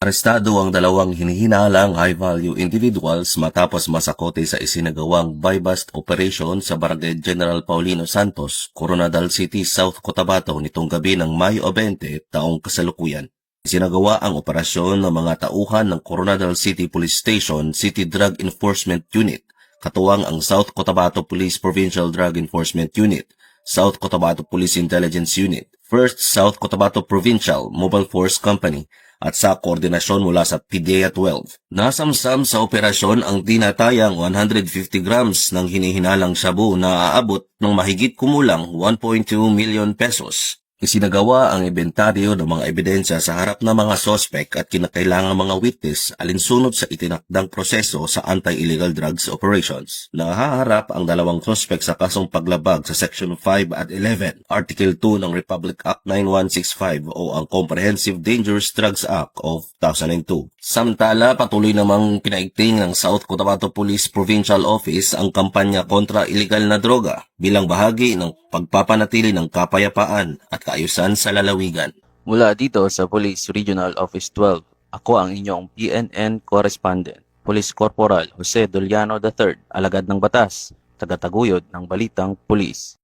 Arestado ang dalawang hinihinalang high-value individuals matapos masakote sa isinagawang buy-bust operation sa Barangay General Paulino Santos, Coronadal City, South Cotabato nitong gabi ng Mayo 20 taong kasalukuyan. Isinagawa ang operasyon ng mga tauhan ng Coronadal City Police Station City Drug Enforcement Unit, katuwang ang South Cotabato Police Provincial Drug Enforcement Unit, South Cotabato Police Intelligence Unit, 1st South Cotabato Provincial Mobile Force Company, at sa koordinasyon mula sa PDEA 12. Nasamsam sa operasyon ang tinatayang 150 grams ng hinihinalang shabu na aabot ng mahigit kumulang 1.2 million pesos. Isinagawa ang inventaryo ng mga ebidensya sa harap ng mga sospek at kinakailangang mga witness alinsunod sa itinakdang proseso sa anti-illegal drugs operations. Nahaharap ang dalawang sospek sa kasong paglabag sa Section 5 at 11, Article 2 ng Republic Act 9165 o ang Comprehensive Dangerous Drugs Act of 2002. Samantala, patuloy namang pinaigting ng South Cotabato Police Provincial Office ang kampanya kontra iligal na droga bilang bahagi ng pagpapanatili ng kapayapaan at kaayusan sa lalawigan. Mula dito sa Police Regional Office 12, ako ang inyong PNN Correspondent, Police Corporal Jose Doliano III, alagad ng batas, tagataguyod ng Balitang Pulis.